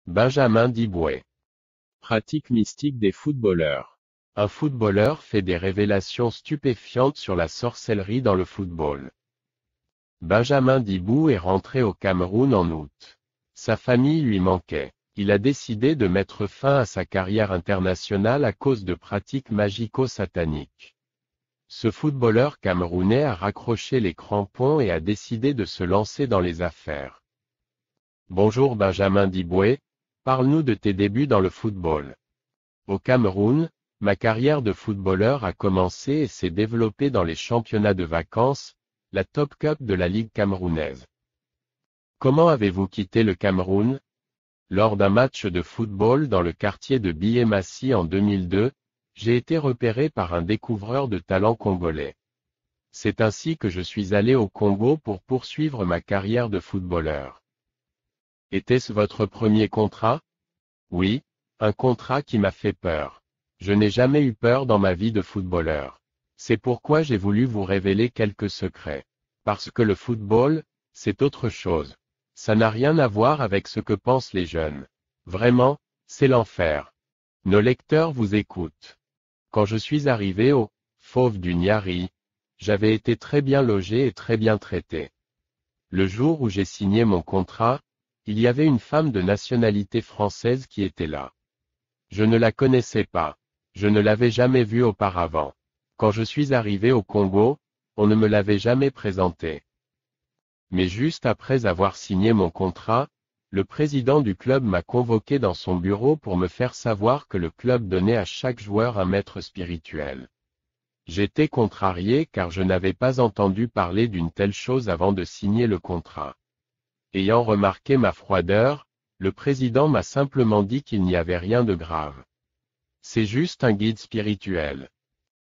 Benjamin Diboué. Pratique mystique des footballeurs. Un footballeur fait des révélations stupéfiantes sur la sorcellerie dans le football. Benjamin Dibou est rentré au Cameroun en août. Sa famille lui manquait. Il a décidé de mettre fin à sa carrière internationale à cause de pratiques magico-sataniques. Ce footballeur camerounais a raccroché les crampons et a décidé de se lancer dans les affaires. Bonjour Benjamin Diboué, parle-nous de tes débuts dans le football. Au Cameroun, ma carrière de footballeur a commencé et s'est développée dans les championnats de vacances, la Top Cup de la Ligue camerounaise. Comment avez-vous quitté le Cameroun? Lors d'un match de football dans le quartier de Biémassi en 2002, j'ai été repéré par un découvreur de talent congolais. C'est ainsi que je suis allé au Congo pour poursuivre ma carrière de footballeur. Était-ce votre premier contrat? Oui, un contrat qui m'a fait peur. Je n'ai jamais eu peur dans ma vie de footballeur. C'est pourquoi j'ai voulu vous révéler quelques secrets. Parce que le football, c'est autre chose. Ça n'a rien à voir avec ce que pensent les jeunes. Vraiment, c'est l'enfer. Nos lecteurs vous écoutent. Quand je suis arrivé au Fauve du Niari, j'avais été très bien logé et très bien traité. Le jour où j'ai signé mon contrat, il y avait une femme de nationalité française qui était là. Je ne la connaissais pas. Je ne l'avais jamais vue auparavant. Quand je suis arrivé au Congo, on ne me l'avait jamais présentée. Mais juste après avoir signé mon contrat, le président du club m'a convoqué dans son bureau pour me faire savoir que le club donnait à chaque joueur un maître spirituel. J'étais contrarié car je n'avais pas entendu parler d'une telle chose avant de signer le contrat. Ayant remarqué ma froideur, le président m'a simplement dit qu'il n'y avait rien de grave. C'est juste un guide spirituel.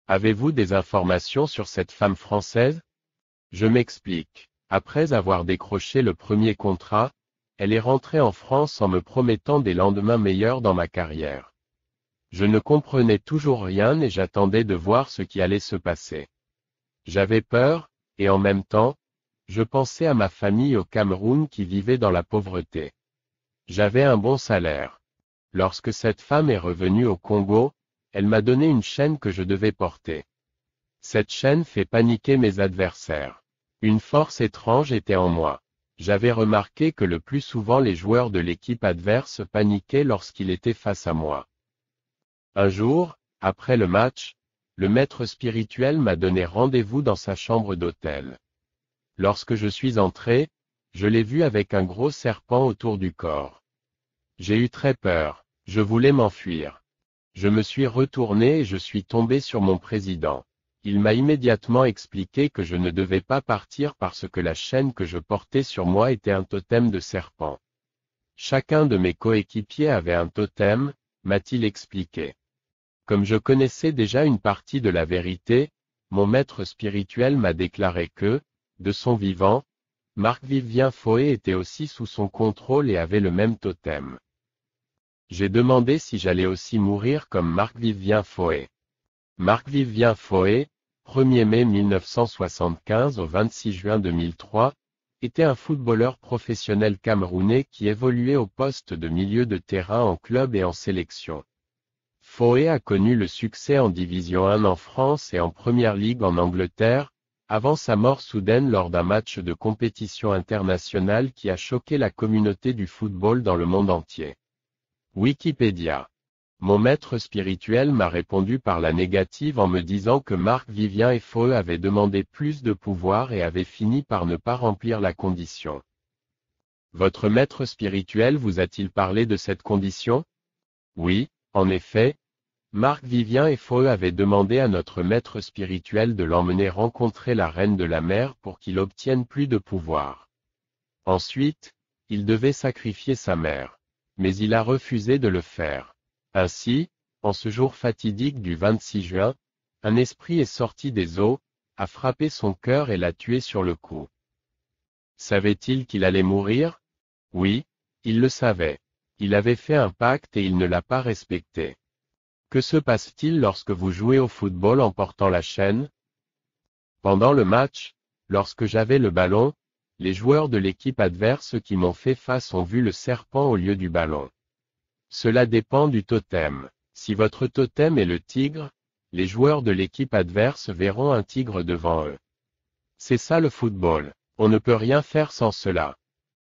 Avez-vous des informations sur cette femme française? Je m'explique. Après avoir décroché le premier contrat, elle est rentrée en France en me promettant des lendemains meilleurs dans ma carrière. Je ne comprenais toujours rien et j'attendais de voir ce qui allait se passer. J'avais peur, et en même temps, je pensais à ma famille au Cameroun qui vivait dans la pauvreté. J'avais un bon salaire. Lorsque cette femme est revenue au Congo, elle m'a donné une chaîne que je devais porter. Cette chaîne fait paniquer mes adversaires. Une force étrange était en moi. J'avais remarqué que le plus souvent les joueurs de l'équipe adverse paniquaient lorsqu'ils étaient face à moi. Un jour, après le match, le maître spirituel m'a donné rendez-vous dans sa chambre d'hôtel. Lorsque je suis entré, je l'ai vu avec un gros serpent autour du corps. J'ai eu très peur, je voulais m'enfuir. Je me suis retourné et je suis tombé sur mon président. Il m'a immédiatement expliqué que je ne devais pas partir parce que la chaîne que je portais sur moi était un totem de serpent. Chacun de mes coéquipiers avait un totem, m'a-t-il expliqué. Comme je connaissais déjà une partie de la vérité, mon maître spirituel m'a déclaré que, de son vivant, Marc-Vivien Foé était aussi sous son contrôle et avait le même totem. J'ai demandé si j'allais aussi mourir comme Marc-Vivien Foé. Marc-Vivien Foé, 1er mai 1975 au 26 juin 2003, était un footballeur professionnel camerounais qui évoluait au poste de milieu de terrain en club et en sélection. Foé a connu le succès en Division 1 en France et en Première Ligue en Angleterre, avant sa mort soudaine lors d'un match de compétition internationale qui a choqué la communauté du football dans le monde entier. Wikipédia. Mon maître spirituel m'a répondu par la négative en me disant que Marc-Vivien Foé avait demandé plus de pouvoir et avait fini par ne pas remplir la condition. Votre maître spirituel vous a-t-il parlé de cette condition? Oui, en effet. Marc-Vivien Foé avait demandé à notre maître spirituel de l'emmener rencontrer la reine de la mer pour qu'il obtienne plus de pouvoir. Ensuite, il devait sacrifier sa mère. Mais il a refusé de le faire. Ainsi, en ce jour fatidique du 26 juin, un esprit est sorti des eaux, a frappé son cœur et l'a tué sur le coup. Savait-il qu'il allait mourir? Oui, il le savait. Il avait fait un pacte et il ne l'a pas respecté. Que se passe-t-il lorsque vous jouez au football en portant la chaîne? Pendant le match, lorsque j'avais le ballon, les joueurs de l'équipe adverse qui m'ont fait face ont vu le serpent au lieu du ballon. Cela dépend du totem. Si votre totem est le tigre, les joueurs de l'équipe adverse verront un tigre devant eux. C'est ça le football. On ne peut rien faire sans cela.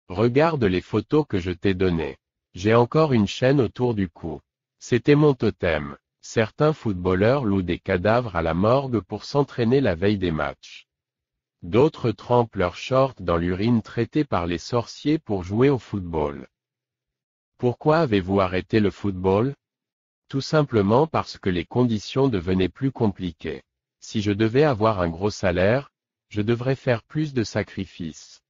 Regarde les photos que je t'ai données. J'ai encore une chaîne autour du cou. C'était mon totem. Certains footballeurs louent des cadavres à la morgue pour s'entraîner la veille des matchs. D'autres trempent leurs shorts dans l'urine traitée par les sorciers pour jouer au football. Pourquoi avez-vous arrêté le football? Tout simplement parce que les conditions devenaient plus compliquées. Si je devais avoir un gros salaire, je devrais faire plus de sacrifices.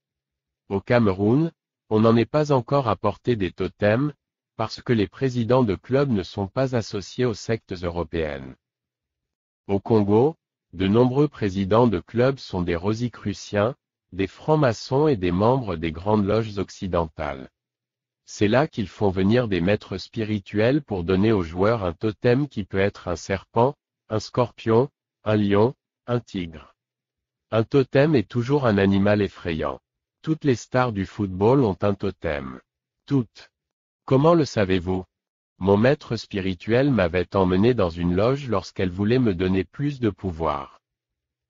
Au Cameroun, on n'en est pas encore à porter des totems, parce que les présidents de clubs ne sont pas associés aux sectes européennes. Au Congo, de nombreux présidents de clubs sont des rosicruciens, des francs-maçons et des membres des grandes loges occidentales. C'est là qu'ils font venir des maîtres spirituels pour donner aux joueurs un totem qui peut être un serpent, un scorpion, un lion, un tigre. Un totem est toujours un animal effrayant. Toutes les stars du football ont un totem. Toutes. Comment le savez-vous? Mon maître spirituel m'avait emmené dans une loge lorsqu'elle voulait me donner plus de pouvoir.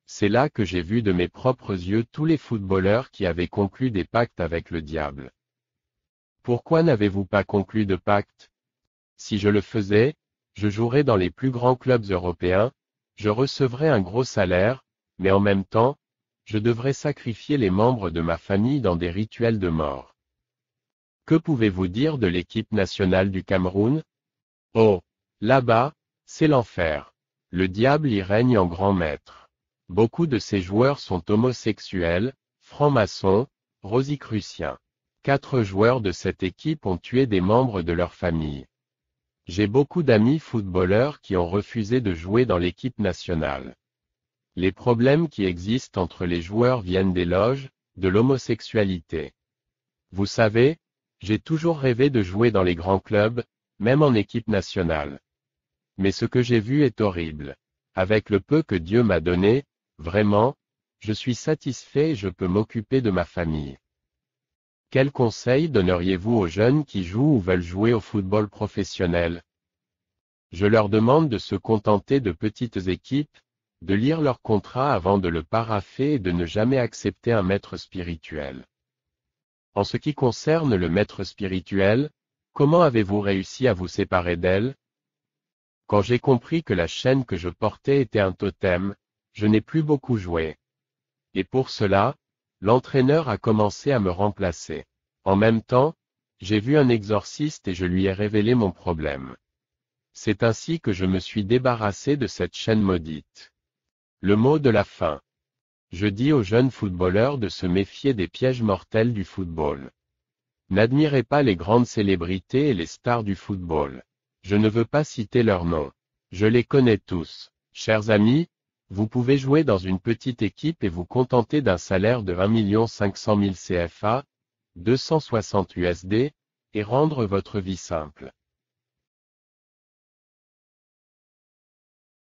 C'est là que j'ai vu de mes propres yeux tous les footballeurs qui avaient conclu des pactes avec le diable. Pourquoi n'avez-vous pas conclu de pacte? Si je le faisais, je jouerais dans les plus grands clubs européens, je recevrais un gros salaire, mais en même temps, je devrais sacrifier les membres de ma famille dans des rituels de mort. Que pouvez-vous dire de l'équipe nationale du Cameroun? Oh, là-bas, c'est l'enfer. Le diable y règne en grand maître. Beaucoup de ces joueurs sont homosexuels, francs-maçons, rosicruciens. 4 joueurs de cette équipe ont tué des membres de leur famille. J'ai beaucoup d'amis footballeurs qui ont refusé de jouer dans l'équipe nationale. Les problèmes qui existent entre les joueurs viennent des loges, de l'homosexualité. Vous savez, j'ai toujours rêvé de jouer dans les grands clubs, même en équipe nationale. Mais ce que j'ai vu est horrible. Avec le peu que Dieu m'a donné, vraiment, je suis satisfait et je peux m'occuper de ma famille. Quels conseils donneriez-vous aux jeunes qui jouent ou veulent jouer au football professionnel? Je leur demande de se contenter de petites équipes, de lire leur contrat avant de le parapher et de ne jamais accepter un maître spirituel. En ce qui concerne le maître spirituel, comment avez-vous réussi à vous séparer d'elle? Quand j'ai compris que la chaîne que je portais était un totem, je n'ai plus beaucoup joué. Et pour cela, l'entraîneur a commencé à me remplacer. En même temps, j'ai vu un exorciste et je lui ai révélé mon problème. C'est ainsi que je me suis débarrassé de cette chaîne maudite. Le mot de la fin. Je dis aux jeunes footballeurs de se méfier des pièges mortels du football. N'admirez pas les grandes célébrités et les stars du football. Je ne veux pas citer leurs noms. Je les connais tous. Chers amis, vous pouvez jouer dans une petite équipe et vous contenter d'un salaire de 1 500 000 CFA, 260 USD, et rendre votre vie simple.